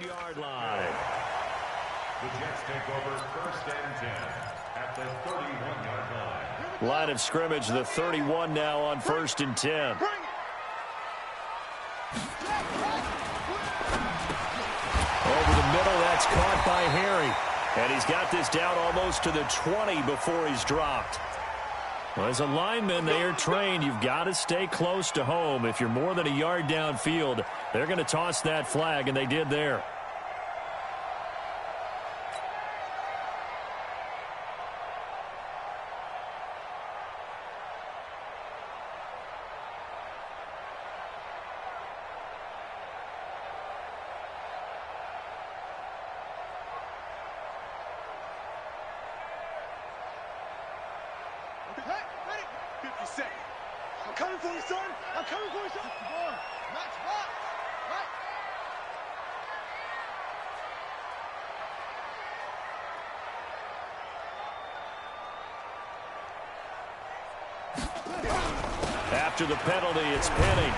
31-yard line. The Jets take over 1st and 10 at the 31-yard line. Line of scrimmage, the 31 now on 1st and 10. Over the middle, that's caught by Harry. And he's got this down almost to the 20 before he's dropped. Well, as a lineman, they are trained. You've got to stay close to home. If you're more than a yard downfield, they're going to toss that flag, and they did there. I'm coming for you, son. I'm coming for you, son. Match box. Right. After the penalty, it's Penny.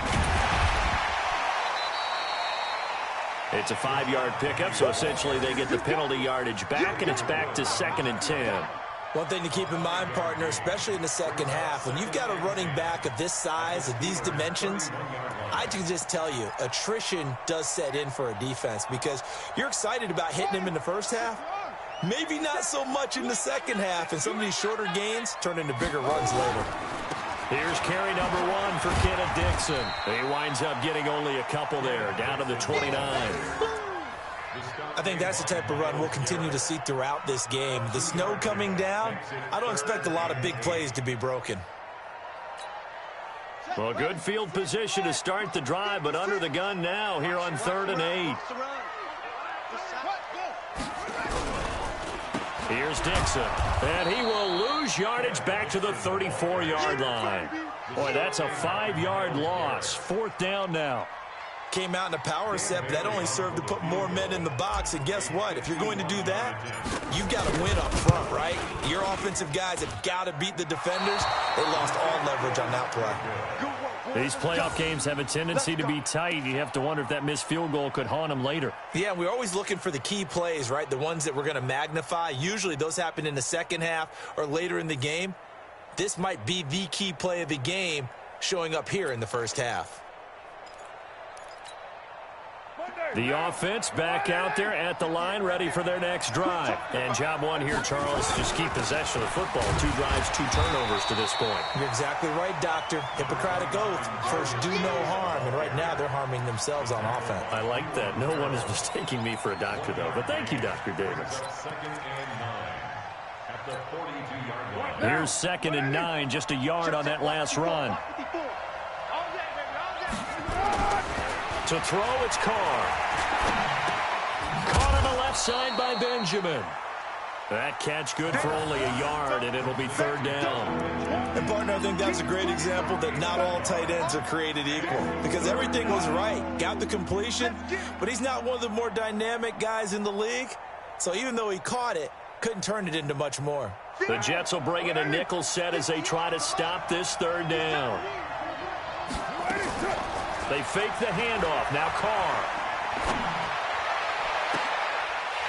It's a 5-yard pickup, so essentially they get the penalty yardage back, and it's back to 2nd and 10. One thing to keep in mind, partner, especially in the second half, when you've got a running back of this size, of these dimensions, I can just tell you, attrition does set in for a defense because you're excited about hitting him in the first half. Maybe not so much in the second half, and some of these shorter gains turn into bigger runs later. Here's carry number 1 for Kenneth Dixon. He winds up getting only a couple there, down to the 29. I think that's the type of run we'll continue to see throughout this game. The snow coming down, I don't expect a lot of big plays to be broken. Well, good field position to start the drive, but under the gun now here on 3rd and 8. Here's Dixon, and he will lose yardage back to the 34-yard line. Boy, that's a 5-yard loss. 4th down now. Came out in a power set, but that only served to put more men in the box. And guess what? If you're going to do that, you've got to win up front, right? Your offensive guys have got to beat the defenders. They lost all leverage on that play. These playoff games have a tendency to be tight. You have to wonder if that missed field goal could haunt them later. Yeah, we're always looking for the key plays, right? The ones that we're going to magnify. Usually those happen in the second half or later in the game. This might be the key play of the game showing up here in the first half. The offense back out there at the line, ready for their next drive. And job one here, Charles, just keep possession of the football. 2 drives, 2 turnovers to this point. You're exactly right, Doctor. Hippocratic oath. First, do no harm. And right now, they're harming themselves on offense. I like that. No one is mistaking me for a doctor, though. But thank you, Dr. Davis. 2nd and 9 at the 42-yard line. Here's 2nd and 9, just a yard on that last run. To throw, it's Carr. Caught on the left side by Benjamin. That catch good for only a yard, and it'll be 3rd down. And, partner, I think that's a great example that not all tight ends are created equal. Because everything was right. Got the completion, but he's not one of the more dynamic guys in the league. So even though he caught it, couldn't turn it into much more. The Jets will bring in a nickel set as they try to stop this 3rd down. They fake the handoff. Now Carr.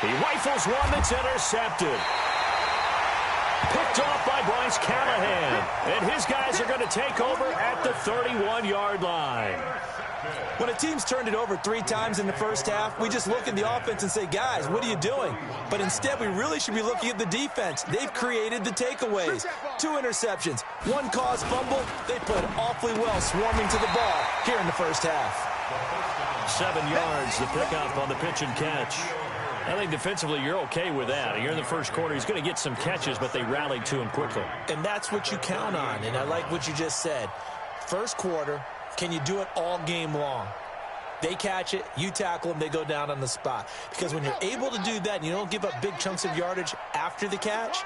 He rifles one that's intercepted. Picked off by Bryce Callahan. And his guys are going to take over at the 31-yard line. When a team's turned it over 3 times in the first half, we just look at the offense and say, guys, what are you doing? But instead, we really should be looking at the defense. They've created the takeaways. 2 interceptions, 1 caused fumble. They played awfully well swarming to the ball here in the first half. 7 yards, the pickup on the pitch and catch. I think defensively you're okay with that. You're in the first quarter. He's going to get some catches, but they rallied to him quickly. And that's what you count on, and I like what you just said. First quarter, can you do it all game long? They catch it, you tackle them, they go down on the spot. Because when you're able to do that and you don't give up big chunks of yardage after the catch,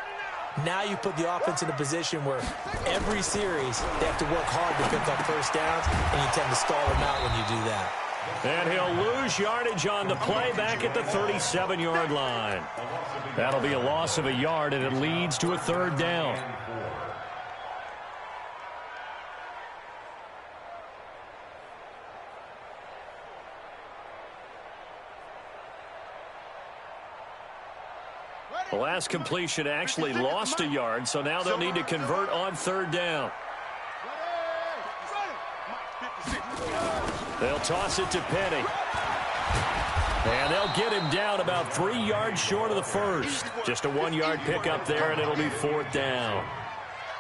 now you put the offense in a position where every series they have to work hard to pick up first downs, and you tend to stall them out when you do that. And he'll lose yardage on the play back at the 37-yard line. That'll be a loss of a yard, and it leads to a 3rd down. The last completion actually lost a yard, so now they'll need to convert on third down. They'll toss it to Penny. And they'll get him down about 3 yards short of the first. Just a 1-yard pickup there, and it'll be fourth down.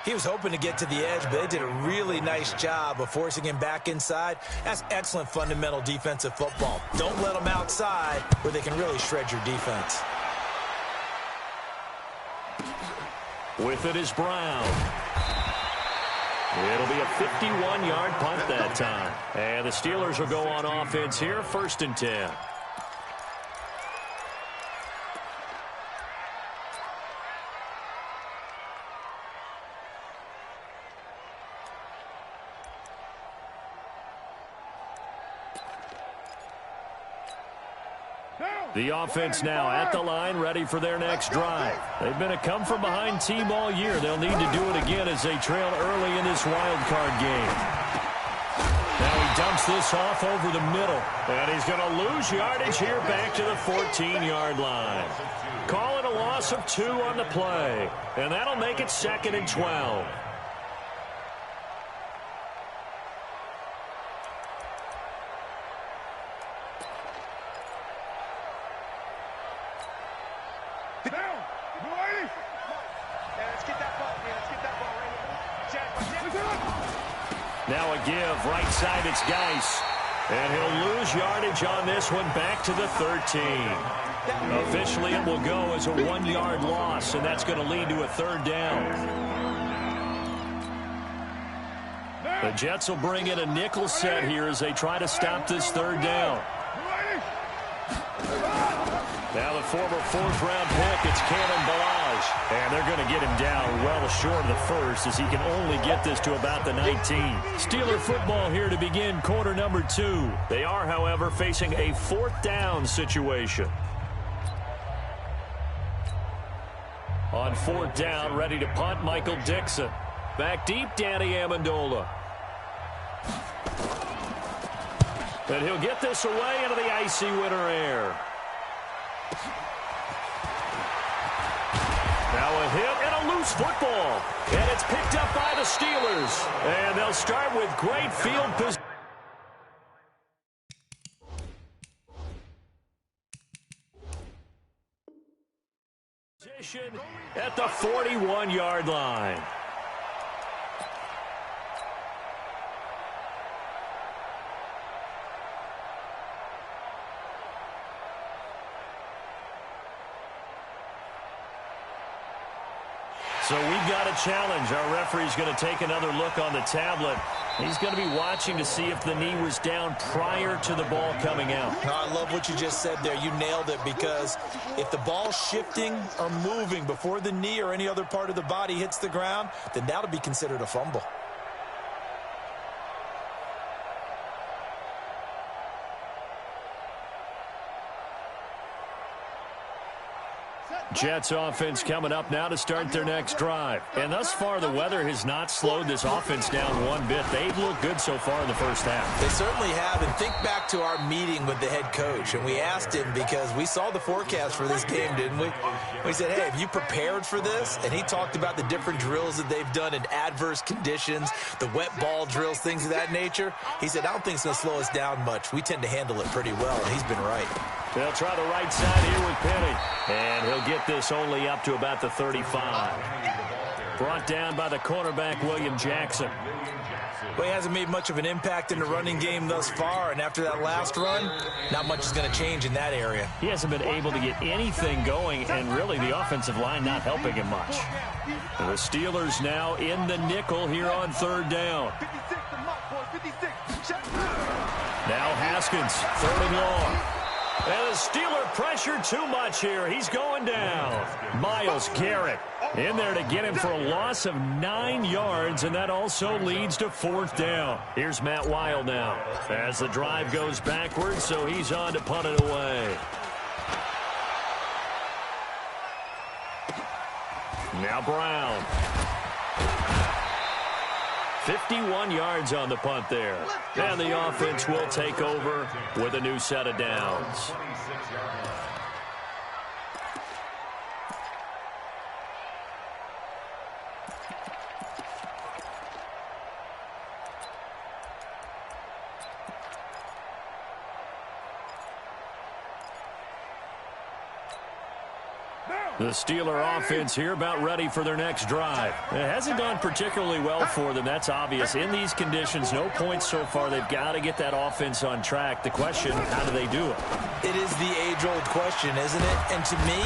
He was hoping to get to the edge, but they did a really nice job of forcing him back inside. That's excellent fundamental defensive football. Don't let them outside where they can really shred your defense. With it is Brown. It'll be a 51-yard punt that time. And the Steelers will go on offense here, 1st and 10. The offense now at the line, ready for their next drive. They've been a come-from-behind team all year. They'll need to do it again as they trail early in this wild card game. Now he dumps this off over the middle, and he's going to lose yardage here back to the 14-yard line. Call it a loss of 2 on the play, and that'll make it 2nd and 12. Now a give, right side, it's Geis. And he'll lose yardage on this one back to the 13. Officially, it will go as a 1-yard loss, and that's going to lead to a 3rd down. The Jets will bring in a nickel set here as they try to stop this 3rd down. Now the former 4th-round pick, it's Cannon Balaj. And they're going to get him down well short of the first as he can only get this to about the 19. Steeler football here to begin quarter number 2. They are, however, facing a 4th down situation. On 4th down, ready to punt, Michael Dixon. Back deep, Danny Amendola. And he'll get this away into the icy winter air. Now a hit and a loose football. And it's picked up by the Steelers. And they'll start with great field position at the 41-yard line. So we've got a challenge. Our referee's going to take another look on the tablet. He's going to be watching to see if the knee was down prior to the ball coming out. I love what you just said there. You nailed it, because if the ball's shifting or moving before the knee or any other part of the body hits the ground, then that'll be considered a fumble. Jets offense coming up now to start their next drive. And thus far, the weather has not slowed this offense down one bit. They've looked good so far in the first half. They certainly have. And think back to our meeting with the head coach. And we asked him, because we saw the forecast for this game, didn't we? We said, hey, have you prepared for this? And he talked about the different drills that they've done in adverse conditions, the wet ball drills, things of that nature. He said, I don't think it's going to slow us down much. We tend to handle it pretty well, and he's been right. They'll try the right side here with Penny. And he'll get this only up to about the 35. Brought down by the cornerback, William Jackson. Well, he hasn't made much of an impact in the running game thus far, and after that last run, not much is going to change in that area. He hasn't been able to get anything going, and really the offensive line not helping him much. The Steelers now in the nickel here on third down. Now Haskins, 3rd and long. And the Steeler pressure too much here. He's going down. Myles Garrett in there to get him for a loss of 9 yards, and that also leads to 4th down. Here's Matt Weil now as the drive goes backwards, so he's on to punt it away. Now Brown. 51 yards on the punt there. And the offense will take over with a new set of downs. The Steeler offense here about ready for their next drive. It hasn't gone particularly well for them. That's obvious. In these conditions, no points so far. They've got to get that offense on track. The question, how do they do it? It is the age-old question, isn't it? And to me,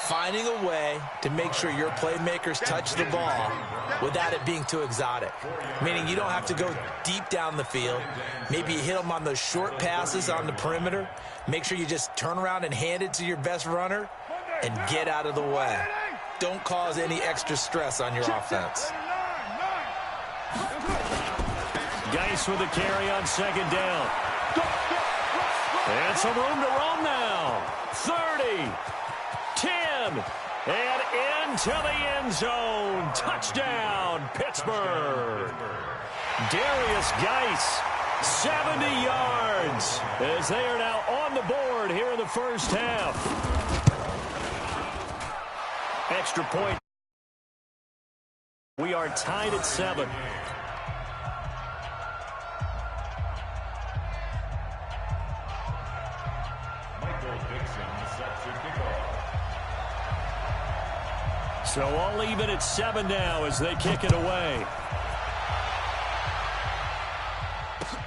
finding a way to make sure your playmakers touch the ball without it being too exotic. Meaning you don't have to go deep down the field. Maybe you hit them on those short passes on the perimeter. Make sure you just turn around and hand it to your best runner and get out of the way. Don't cause any extra stress on your offense. Geis with the carry on second down. And some room to roam now. 30, 10, and into the end zone. Touchdown, Pittsburgh. Darius Geis, 70 yards, as they are now on the board here in the first half. Extra point. We are tied at 7. So all even at 7 now as they kick it away.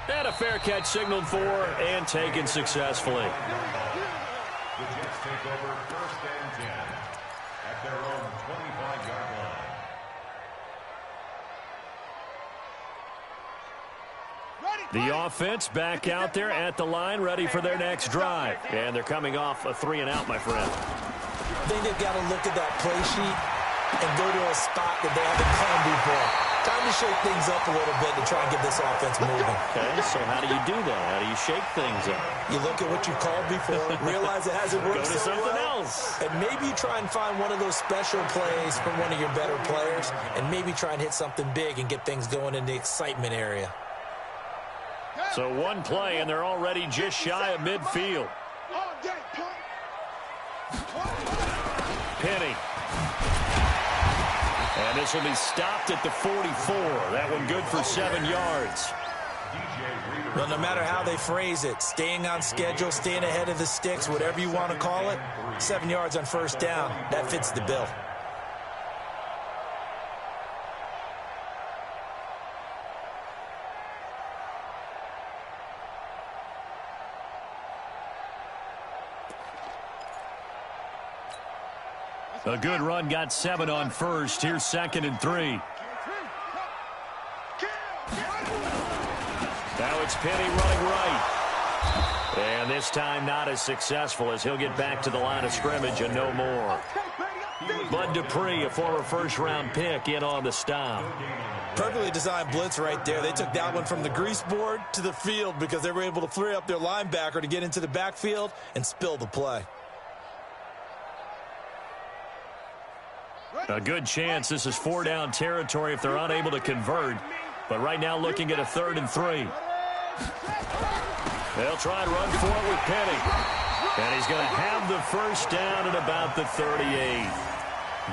And a fair catch signaled for and taken successfully. The Jets take over 1st and 10 at their own 25-yard line. The offense back out there at the line, ready for their next drive. And they're coming off a 3-and-out, my friend. I think they've got to look at that play sheet and go to a spot that they haven't gone before. Time to shake things up a little bit to try and get this offense moving. Okay, so how do you do that? How do you shake things up? You look at what you called before, realize it hasn't worked Go to so something well, else. and maybe try and find one of those special plays from one of your better players, and maybe try and hit something big and get things going in the excitement area. So one play, and they're already just shy of midfield. Penny. And this will be stopped at the 44. That one good for 7 yards. Well, no matter how they phrase it, staying on schedule, staying ahead of the sticks, whatever you want to call it, 7 yards on first down, that fits the bill. A good run got 7 on first. Here's 2nd and 3. Now it's Penny running right. And this time not as successful as he'll get back to the line of scrimmage and no more. Bud Dupree, a former first-round pick, in on the stop. Perfectly designed blitz right there. They took that one from the grease board to the field because they were able to free up their linebacker to get into the backfield and spill the play. A good chance this is 4-down territory if they're unable to convert. But right now looking at a 3rd and 3. They'll try and run for it with Penny. And he's going to have the first down at about the 38.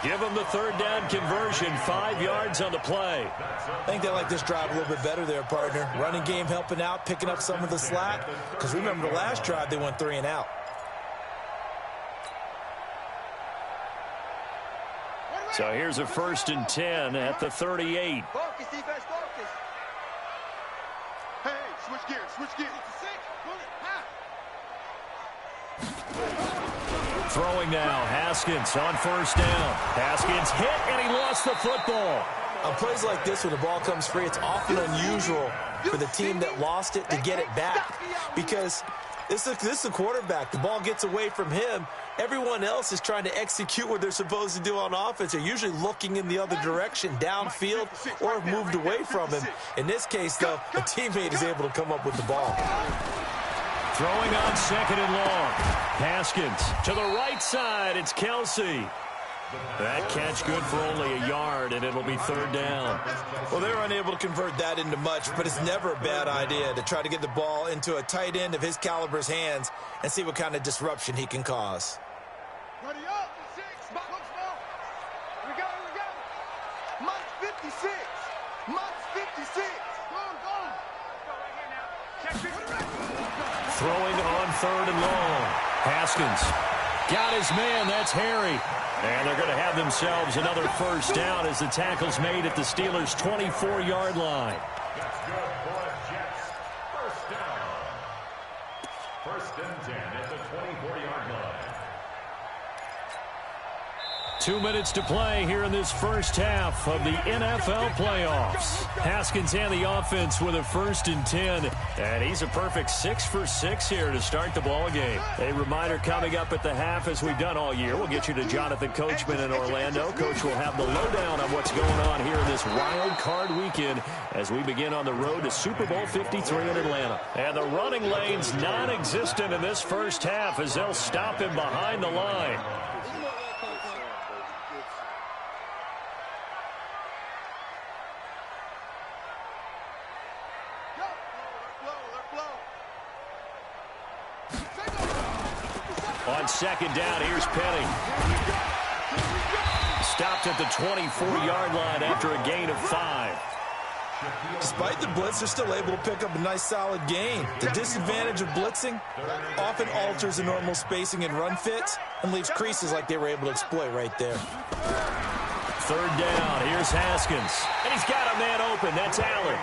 Give him the 3rd down conversion, 5 yards on the play. I think they like this drive a little bit better there, partner. Running game helping out, picking up some of the slack. Because remember the last drive they went 3-and-out. So here's a 1st and 10 at the 38. Focus, defense, focus. Hey, switch gears, switch gears. Throwing now, Haskins on 1st down. Haskins hit, and he lost the football. On plays like this, when the ball comes free, it's often unusual for the team that lost it to get it back. Because this is a quarterback. The ball gets away from him. Everyone else is trying to execute what they're supposed to do on offense. They're usually looking in the other direction, downfield, or have moved away from him. In this case, though, a teammate is able to come up with the ball. Throwing on 2nd and long. Haskins to the right side. It's Kelsey. That catch good for only a yard, and it'll be 3rd down. Well, they were unable to convert that into much, but it's never a bad idea to try to get the ball into a tight end of his caliber's hands and see what kind of disruption he can cause. Ready up, 6, box ball. We go. Month 56. Month 56. Go. Throwing on 3rd and long. Haskins got his man. That's Harry. And they're going to have themselves another first down as the tackle's made at the Steelers' 24-yard line. That's good for the Jets. First down. First and 10 at the 24-yard line. 2 minutes to play here in this first half of the NFL playoffs. Haskins and the offense with a 1st and 10. And he's a perfect 6 for 6 here to start the ball game. A reminder coming up at the half, as we've done all year. We'll get you to Jonathan Coachman in Orlando. Coach will have the lowdown on what's going on here in this wild card weekend as we begin on the road to Super Bowl 53 in Atlanta. And the running lane's non-existent in this first half as they'll stop him behind the line. On second down, here's Penny. Stopped at the 24-yard line after a gain of 5. Despite the blitz, they're still able to pick up a nice, solid gain. The disadvantage of blitzing often alters the normal spacing and run fits and leaves creases like they were able to exploit right there. 3rd down, here's Haskins. And he's got a man open. That's Allen.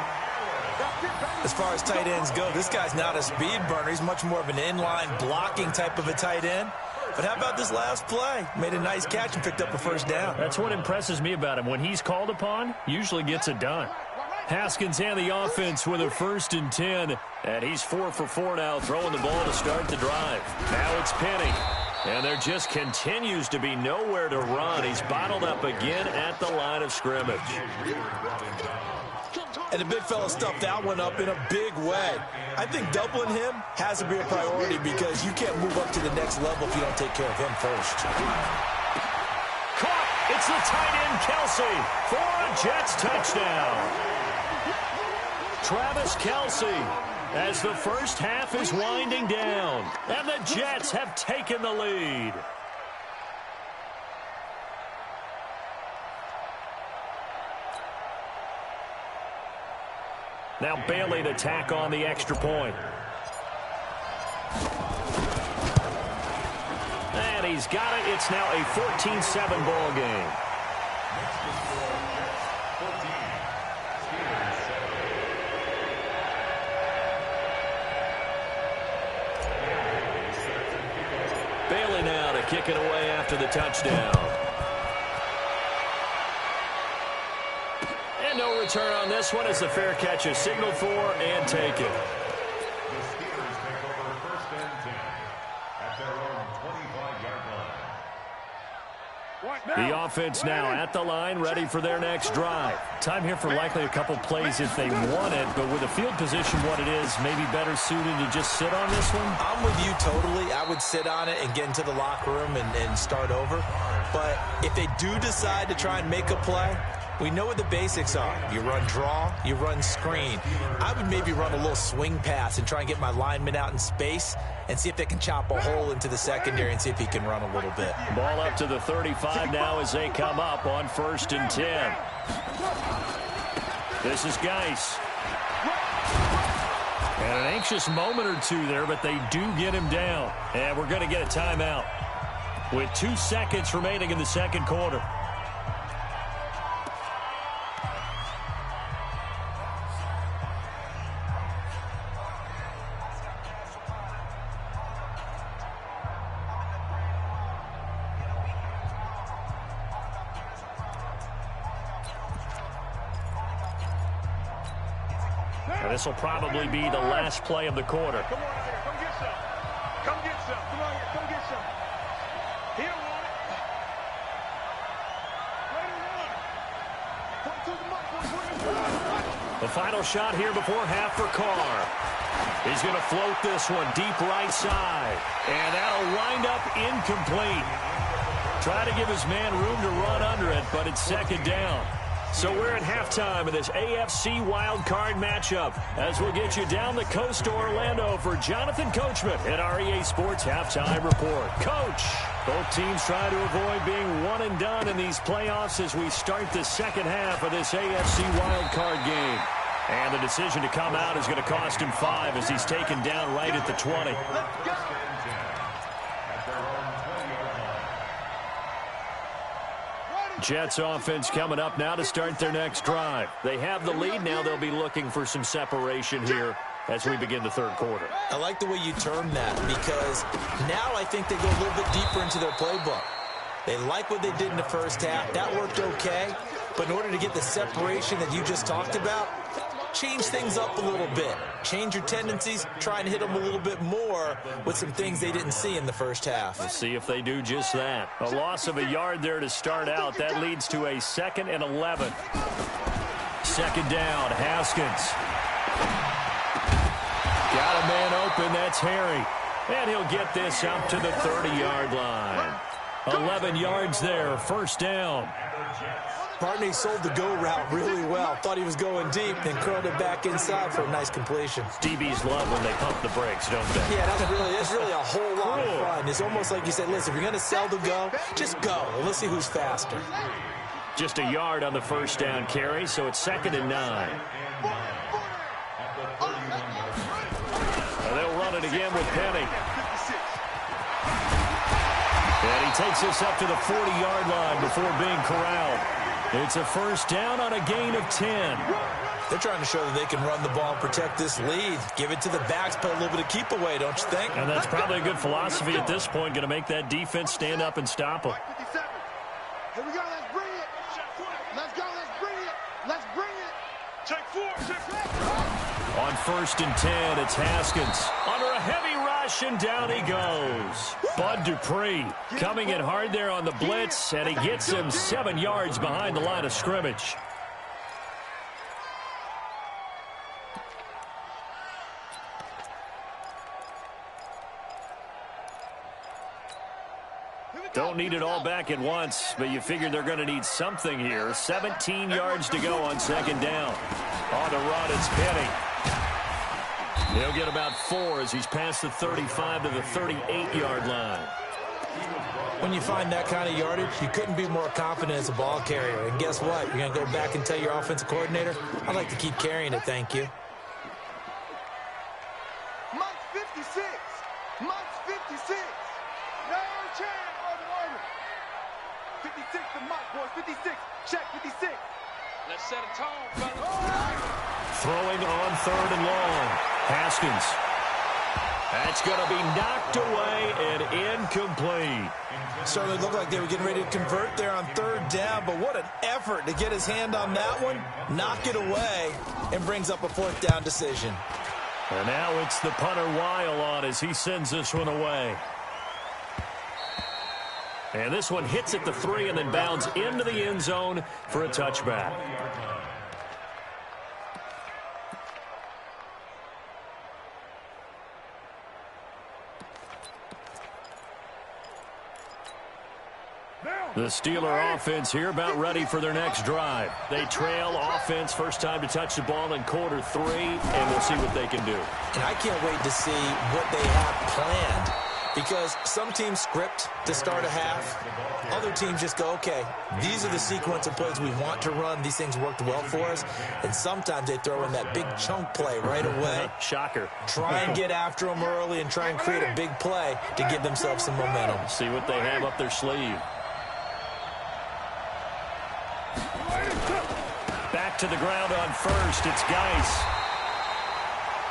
As far as tight ends go, this guy's not a speed burner. He's much more of an inline blocking type of a tight end. But how about this last play? Made a nice catch and picked up a first down. That's what impresses me about him. When he's called upon, usually gets it done. Haskins and the offense with a 1st and 10. And he's 4 for 4 now, throwing the ball to start the drive. Now it's Penny. And there just continues to be nowhere to run. He's bottled up again at the line of scrimmage. And the big fella stuffed that one up in a big way. I think doubling him has to be a priority because you can't move up to the next level if you don't take care of him first. Caught! It's the tight end, Kelsey, for a Jets touchdown. Travis Kelsey, as the first half is winding down, and the Jets have taken the lead. Now Bailey to tack on the extra point. And he's got it. It's now a 14-7 ball game. Bailey now to kick it away after the touchdown. And no return on this one as the fair catch is signaled for and taken. The Steelers take over 1st and 10 at their own 25-yard line. The offense now at the line, ready for their next drive. Time here for likely a couple plays if they want it, but with the field position what it is, maybe better suited to just sit on this one? I'm with you totally. I would sit on it and get into the locker room and start over. But if they do decide to try and make a play, we know what the basics are. You run draw, you run screen. I would maybe run a little swing pass and try and get my lineman out in space and see if they can chop a hole into the secondary and see if he can run a little bit. Ball up to the 35 now as they come up on 1st and 10. This is Geis. And an anxious moment or two there, but they do get him down. And we're going to get a timeout with 2 seconds remaining in the second quarter. This will probably be the last play of the quarter. Come on out here. Come get some. Come get some. Come on here. Come get some. He don't want it. The final shot here before half for Carr. He's going to float this one deep right side. And that'll wind up incomplete. Try to give his man room to run under it, but it's second down. So we're at halftime of this AFC wildcard matchup as we'll get you down the coast to Orlando for Jonathan Coachman at our EA Sports Halftime Report. Coach, both teams trying to avoid being one and done in these playoffs as we start the second half of this AFC wildcard game. And the decision to come out is going to cost him 5 as he's taken down right at the 20. Jets offense coming up now to start their next drive. They have the lead. Now they'll be looking for some separation here as we begin the third quarter. I like the way you term that, because now I think they go a little bit deeper into their playbook. They like what they did in the first half. That worked okay. But in order to get the separation that you just talked about, change things up a little bit. Change your tendencies. Try and hit them a little bit more with some things they didn't see in the first half. We'll see if they do just that. A loss of a yard there to start out. That leads to a 2nd and 11. Second down, Haskins. Got a man open. That's Harry. And he'll get this up to the 30-yard line. 11 yards there. First down. Barney sold the go route really well. Thought he was going deep, then curled it back inside for a nice completion. DBs love when they pump the brakes, don't they? Yeah, it's really a whole lot of fun. It's almost like you said, listen, if you're going to sell the go, just go. And let's see who's faster. Just a yard on the first down carry, so it's 2nd and 9. And they'll run it again with Penny. And he takes this up to the 40-yard line before being corralled. It's a first down on a gain of 10. They're trying to show that they can run the ball and protect this lead. Give it to the backs, play a little bit of keep away, don't you think? And that's probably a good philosophy at this point, going to make that defense stand up and stop them. Here we go, let's bring it. Let's go, let's bring it. Let's bring it. Check 4, check 4. On 1st and 10, it's Haskins. Under a heavy rush, and down he goes. Bud Dupree coming in hard there on the blitz, and he gets him 7 yards behind the line of scrimmage. Don't need it all back at once, but you figure they're going to need something here. 17 yards to go on 2nd down. On the run, it's Penny. He'll get about 4 as he's past the 35 to the 38-yard line. When you find that kind of yardage, you couldn't be more confident as a ball carrier. And guess what? You're going to go back and tell your offensive coordinator, I'd like to keep carrying it, thank you. Month 56. Month 56. No chance. 56 to Mike, boys. 56. Check 56. Let's set a tone, fellas. Throwing on 3rd and long. Haskins. That's going to be knocked away and incomplete. Certainly looked like they were getting ready to convert there on 3rd down, but what an effort to get his hand on that one, knock it away, and brings up a 4th down decision. And now it's the punter Weil on as he sends this one away. And this one hits at the 3 and then bounds into the end zone for a touchback. The Steeler offense here about ready for their next drive. They trail offense, first time to touch the ball in quarter 3, and we'll see what they can do. And I can't wait to see what they have planned, because some teams script to start a half. Other teams just go, okay, these are the sequence of plays we want to run. These things worked well for us. And sometimes they throw in that big chunk play right away. Shocker. Try and get after them early and try and create a big play to give themselves some momentum. See what they have up their sleeve. Back to the ground on 1st. It's Geis.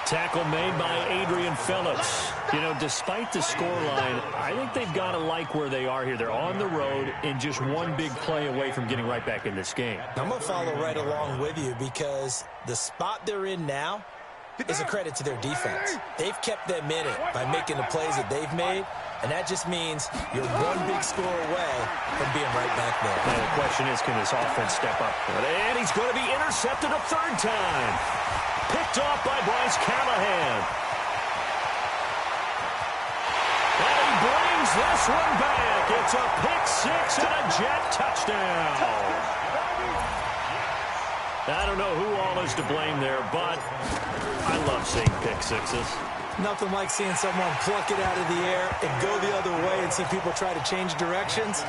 Tackle made by Adrian Phillips. You know, despite the scoreline, I think they've got to like where they are here. They're on the road and just one big play away from getting right back in this game. I'm going to follow right along with you, because the spot they're in now is a credit to their defense. They've kept them in it by making the plays that they've made, and that just means you're one big score away from being right back there. Now the question is, can this offense step up? And he's going to be intercepted a 3rd time. Picked off by Bryce Callahan. And he brings this one back. It's a pick 6 and a Jet touchdown. I don't know who all is to blame there, but I love seeing pick 6s. Nothing like seeing someone pluck it out of the air and go the other way and see people try to change directions.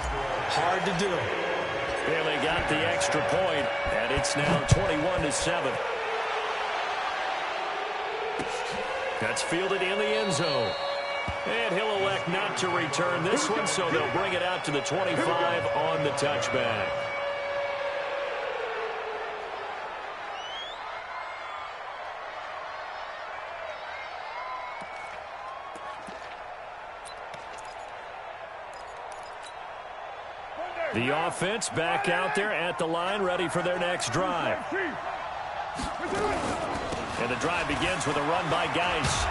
Hard to do. And they got the extra point, and it's now 21-7. That's fielded in the end zone. And he'll elect not to return this one, so they'll bring it out to the 25 on the touchback. The offense back out there at the line, ready for their next drive. And the drive begins with a run by Geis.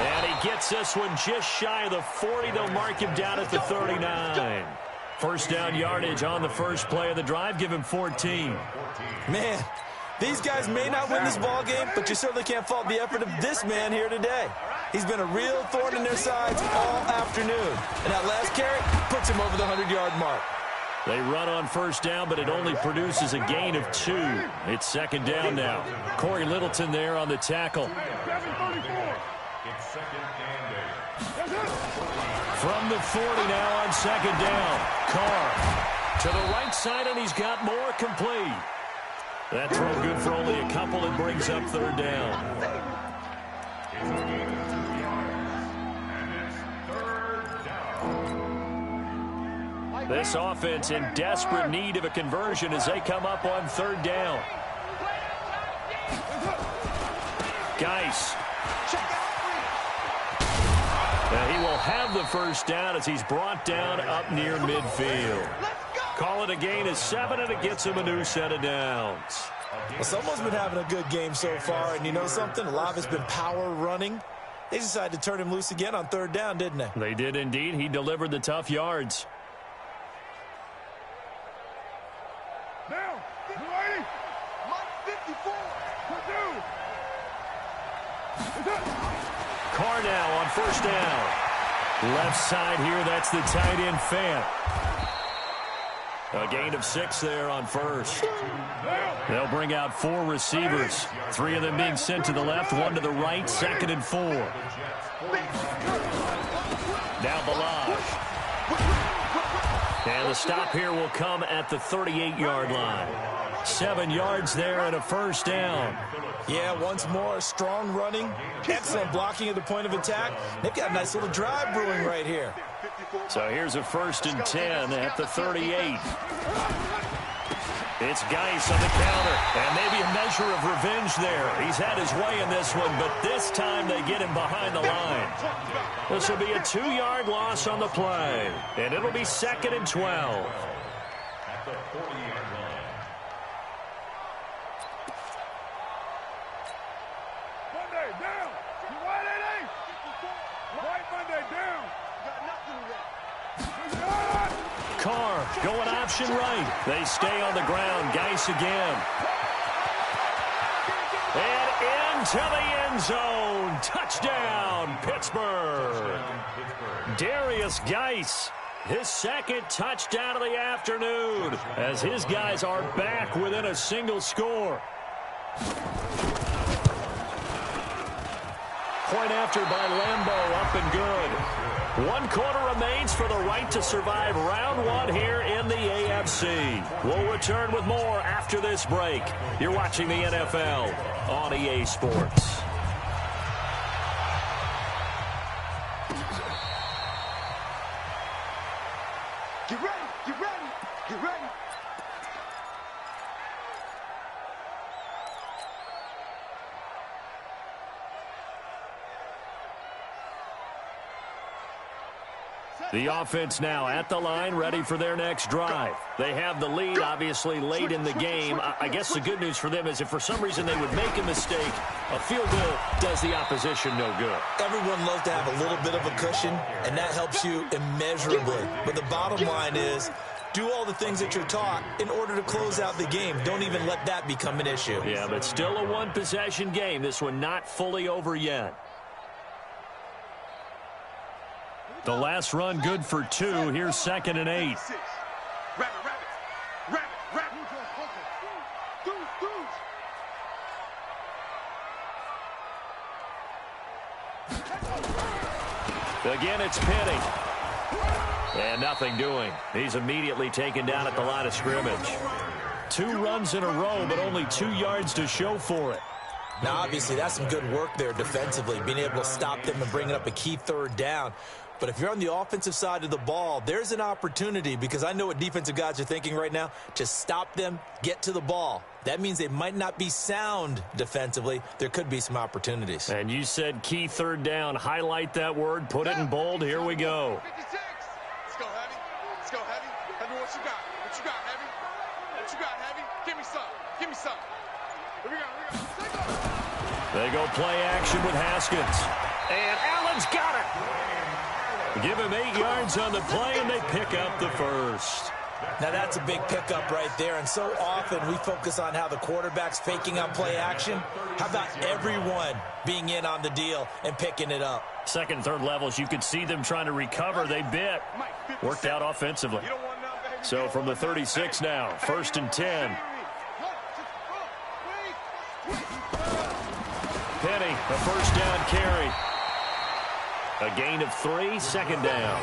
And he gets this one just shy of the 40. They'll mark him down at the 39. First down yardage on the first play of the drive. Give him 14. Man, these guys may not win this ball game, but you certainly can't fault the effort of this man here today. He's been a real thorn in their sides all afternoon. And that last carry puts him over the 100-yard mark. They run on first down, but it only produces a gain of 2. It's second down now. Corey Littleton there on the tackle. It's second and 8. From the 40 now on second down. Carr to the right side, and he's got more complete. That throw good for only a couple. It brings up third down. It's a gain of 2 yards. And it's third down. This offense in desperate need of a conversion as they come up on third down. Geis. He will have the first down as he's brought down up near midfield. Call it a gain of 7, and it gets him a new set of downs. Well, someone's been having a good game so far, and you know something? A lot of it's been power running. They decided to turn him loose again on third down, didn't they? They did indeed. He delivered the tough yards. Down. 280. Mike 54. Carr now on first down. Left side here, that's the tight end Fant. A gain of 6 there on first. They'll bring out 4 receivers. 3 of them being sent to the left, 1 to the right, second and 4. Now Balaj. And the stop here will come at the 38-yard line. 7 yards there and a first down. Yeah, once more, strong running, excellent blocking at the point of attack. They've got a nice little drive brewing right here. So here's a first and 10 at the 38. It's Geis on the counter, and maybe a measure of revenge there. He's had his way in this one, but this time they get him behind the line. This will be a 2-yard loss on the play, and it'll be second and 12. At the 40-yard line. Monday down. You white ain't. White Monday down. Got nothing left. Carr going option right. They stay on the ground. Geis again. And into the end zone. Touchdown, Pittsburgh. Darius Geis, his second touchdown of the afternoon, as his guys are back within a single score. Point after by Lambeau, up and good. 1 quarter remains for the right to survive round 1 here in the AFC. We'll return with more after this break. You're watching the NFL on EA Sports. Get ready. Get ready. Get ready. The offense now at the line, ready for their next drive. They have the lead, obviously, late in the game. I guess the good news for them is if for some reason they would make a mistake, a field goal does the opposition no good. Everyone loves to have a little bit of a cushion, and that helps you immeasurably. But the bottom line is, do all the things that you're taught in order to close out the game. Don't even let that become an issue. Yeah, but still a one-possession game. This one not fully over yet. The last run good for 2. Here's second and 8. Again, it's Penny. And nothing doing. He's immediately taken down at the line of scrimmage. 2 runs in a row, but only 2 yards to show for it. Now, obviously, that's some good work there defensively, being able to stop them and bringing up a key third down. But if you're on the offensive side of the ball, there's an opportunity, because I know what defensive guys are thinking right now. Just stop them, get to the ball. That means they might not be sound defensively. There could be some opportunities. And you said key third down. Highlight that word. Put it in bold. Here we go. 56. Let's go, Heavy. Let's go, Heavy. Heavy, what you got? What you got, Heavy? What you got, Heavy? Give me some. Give me some. Here we go. Here we go. They go play action with Haskins. And Allen's got it. Give him 8 yards on the play, and they pick up the first. Now, that's a big pickup right there, and so often we focus on how the quarterback's faking out play action. How about everyone being in on the deal and picking it up? Second and third levels, you could see them trying to recover. They bit. Worked out offensively. So from the 36 now, 1st and 10. Penny, a first down carry. A gain of 3, second down.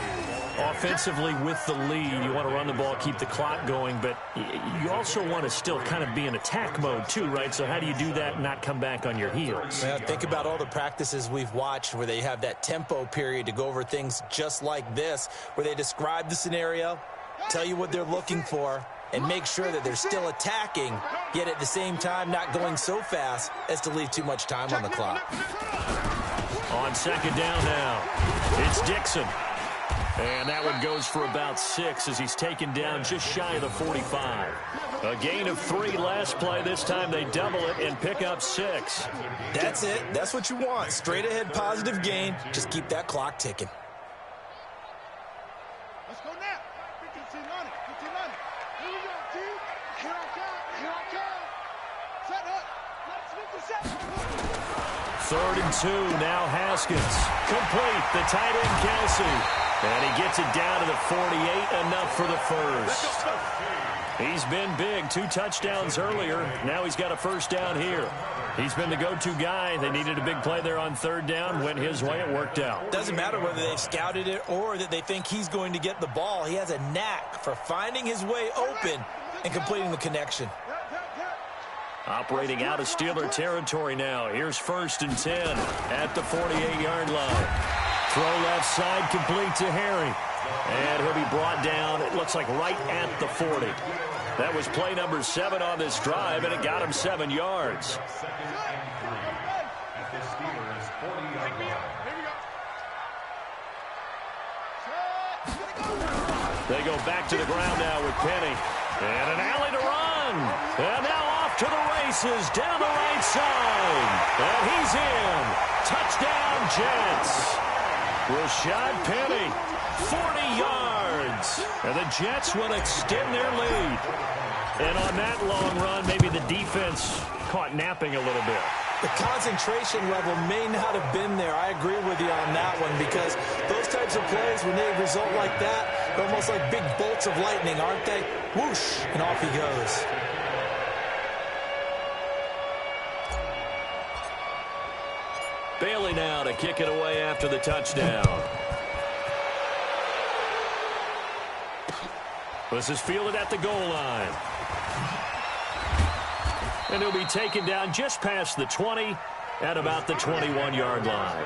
Offensively with the lead, you want to run the ball, keep the clock going, but you also want to still kind of be in attack mode too, right? So how do you do that and not come back on your heels? Well, think about all the practices we've watched where they have that tempo period to go over things just like this, where they describe the scenario, tell you what they're looking for, and make sure that they're still attacking, yet at the same time not going so fast as to leave too much time on the clock. On second down now, it's Dixon. And that one goes for about 6 as he's taken down just shy of the 45. A gain of 3 last play. This time they double it and pick up 6. That's it. That's what you want. Straight ahead positive gain. Just keep that clock ticking. Let's go now. 15 on it. 15 on it. Here we go, team. Here I come. Here I come. Set up. Let's 57. 3rd and 2. Now Haskins. Complete. The tight end, Kelsey. And he gets it down to the 48. Enough for the first. He's been big. 2 touchdowns earlier. Now he's got a first down here. He's been the go-to guy. They needed a big play there on 3rd down. Went his way. It worked out. Doesn't matter whether they've scouted it or that they think he's going to get the ball. He has a knack for finding his way open and completing the connection. Operating out of Steeler territory now. Here's 1st and 10 at the 48-yard line. Throw left side, complete to Harry. And he'll be brought down, it looks like right at the 40. That was play number 7 on this drive, and it got him 7 yards. They go back to the ground now with Penny. And an alley to run. And now off to the races down the right side. And he's in. Touchdown, Jets. Rashad Penny, 40 yards. And the Jets will extend their lead. And on that long run, maybe the defense caught napping a little bit. The concentration level may not have been there. I agree with you on that one, because those types of plays, when they result like that, they're almost like big bolts of lightning, aren't they? Whoosh, and off he goes. Bailey now to kick it away after the touchdown. This is fielded at the goal line. And he'll be taken down just past the 20 at about the 21-yard line.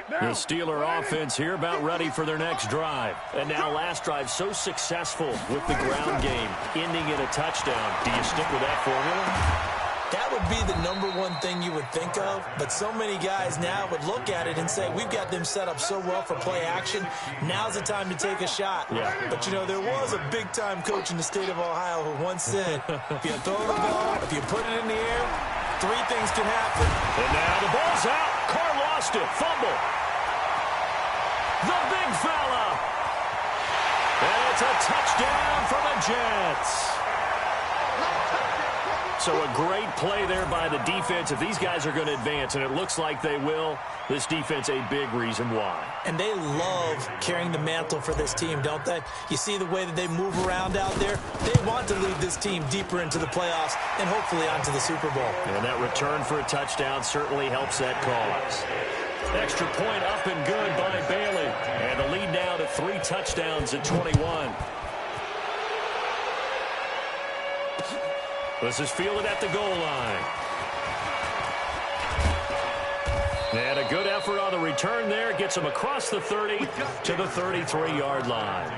The Steeler offense here about ready for their next drive. And now last drive so successful with the ground game, ending in a touchdown. Do you stick with that formula? That would be the #1 thing you would think of, but so many guys now would look at it and say, we've got them set up so well for play action, now's the time to take a shot. Yeah. But, you know, there was a big-time coach in the state of Ohio who once said, if you throw the ball, if you put it in the air, 3 things can happen. And now the ball's out. Carr lost it. Fumble. The big fella. And it's a touchdown for the Jets. So a great play there by the defense. If these guys are going to advance, and it looks like they will, this defense a big reason why. And they love carrying the mantle for this team, don't they? You see the way that they move around out there? They want to lead this team deeper into the playoffs and hopefully onto the Super Bowl. And that return for a touchdown certainly helps that cause. Extra point up and good by Bailey. And the lead now to 3 touchdowns at 21. This is fielded at the goal line. And a good effort on the return there. Gets him across the 30 to the 33-yard line.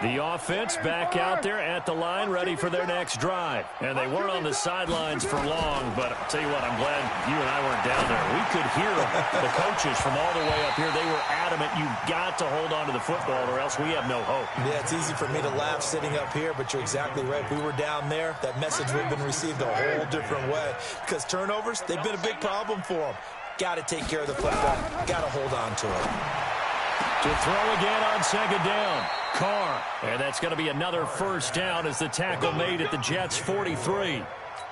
The offense back out there at the line, ready for their next drive. And they weren't on the sidelines for long, but I'll tell you what, I'm glad you and I weren't down there. We could hear the coaches from all the way up here. They were adamant, you've got to hold on to the football or else we have no hope. Yeah, it's easy for me to laugh sitting up here, but you're exactly right. If we were down there, that message would have been received a whole different way. Because turnovers, they've been a big problem for them. Got to take care of the football. Got to hold on to it. To throw again on second down. Carr. And that's going to be another first down as the tackle made at the Jets' 43.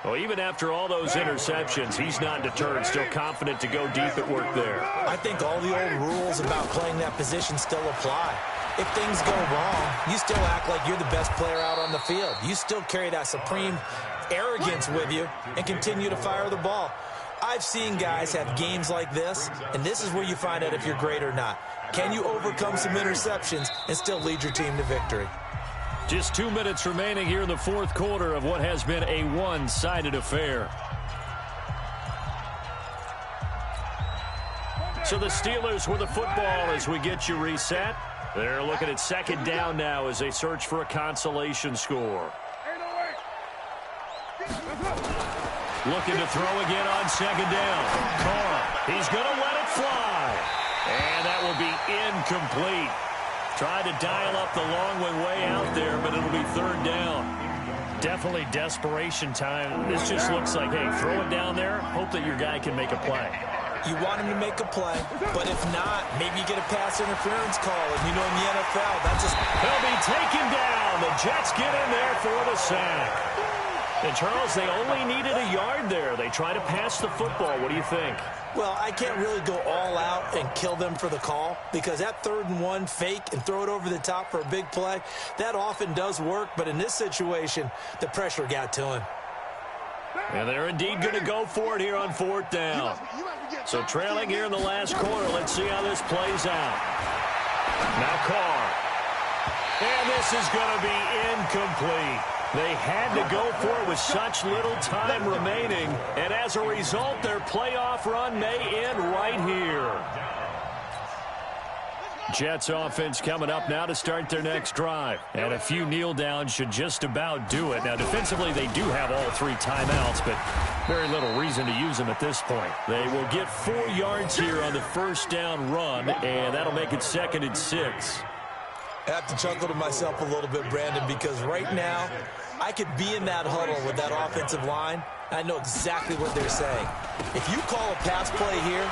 Well, even after all those interceptions, he's not deterred, still confident to go deep at work there. I think all the old rules about playing that position still apply. If things go wrong, you still act like you're the best player out on the field. You still carry that supreme arrogance with you and continue to fire the ball. I've seen guys have games like this, and this is where you find out if you're great or not. Can you overcome some interceptions and still lead your team to victory? Just 2 minutes remaining here in the fourth quarter of what has been a one-sided affair. So the Steelers with the football as we get you reset. They're looking at second down now as they search for a consolation score. Looking to throw again on second down. Carr, he's going to let it fly. And that will be incomplete. Tried to dial up the long way out there, but it'll be third down. Definitely desperation time. This just looks like, hey, throw it down there, hope that your guy can make a play. You want him to make a play, but if not, maybe you get a pass interference call. And you know in the NFL, that's just... He'll be taken down. The Jets get in there for the sack. And, Charles, they only needed a yard there. They try to pass the football. What do you think? Well, I can't really go all out and kill them for the call because that 3rd and 1 fake and throw it over the top for a big play, that often does work. But in this situation, the pressure got to him. And they're indeed going to go for it here on 4th down. So trailing here in the last quarter. Let's see how this plays out. Now Carr. And this is going to be incomplete. They had to go for it with such little time remaining. And as a result, their playoff run may end right here. Jets offense coming up now to start their next drive. And a few kneel downs should just about do it. Now, defensively, they do have all 3 timeouts, but very little reason to use them at this point. They will get 4 yards here on the first down run, and that'll make it 2nd and 6. I have to chuckle to myself a little bit, Brandon, because right now I could be in that huddle with that offensive line. I know exactly what they're saying. If you call a pass play here,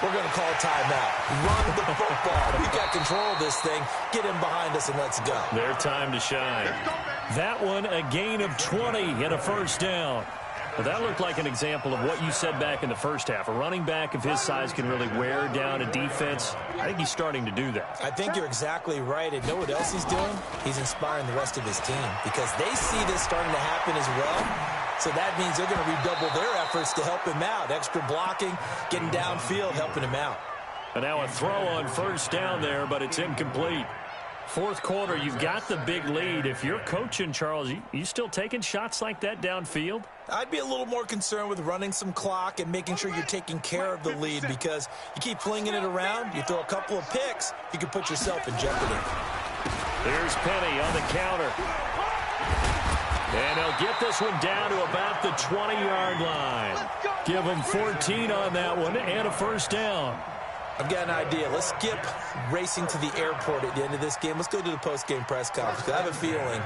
we're going to call a timeout. Run the football. We've got control of this thing. Get him behind us and let's go. Their time to shine. That one, a gain of 20 and a first down. Well, that looked like an example of what you said back in the first half. A running back of his size can really wear down a defense. I think he's starting to do that. I think you're exactly right. And know what else he's doing? He's inspiring the rest of his team because they see this starting to happen as well. So that means they're going to redouble their efforts to help him out. Extra blocking, getting downfield, helping him out. And now a throw on first down there, but it's incomplete. Fourth quarter, you've got the big lead. If you're coaching, Charles, you still taking shots like that downfield? I'd be a little more concerned with running some clock and making sure you're taking care of the lead because you keep flinging it around, you throw a couple of picks, you can put yourself in jeopardy. There's Penny on the counter. And he'll get this one down to about the 20-yard line. Give him 14 on that one and a first down. I've got an idea. Let's skip racing to the airport at the end of this game. Let's go to the post-game press conference. I have a feeling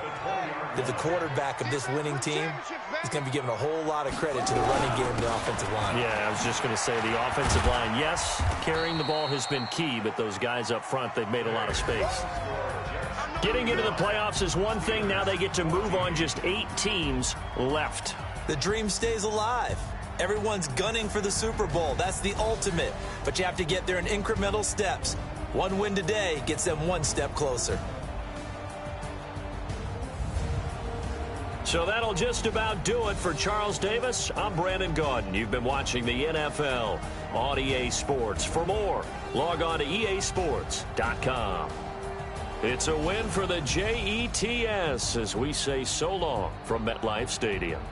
that the quarterback of this winning team is going to be given a whole lot of credit to the running game and the offensive line. Yeah, I was just going to say the offensive line, yes, carrying the ball has been key, but those guys up front, they've made a lot of space. Getting into the playoffs is one thing. Now they get to move on. Just 8 teams left. The dream stays alive. Everyone's gunning for the Super Bowl. That's the ultimate. But you have to get there in incremental steps. One win today gets them one step closer. So that'll just about do it for Charles Davis. I'm Brandon Gaudin. You've been watching the NFL on EA Sports. For more, log on to easports.com. It's a win for the Jets as we say so long from MetLife Stadium.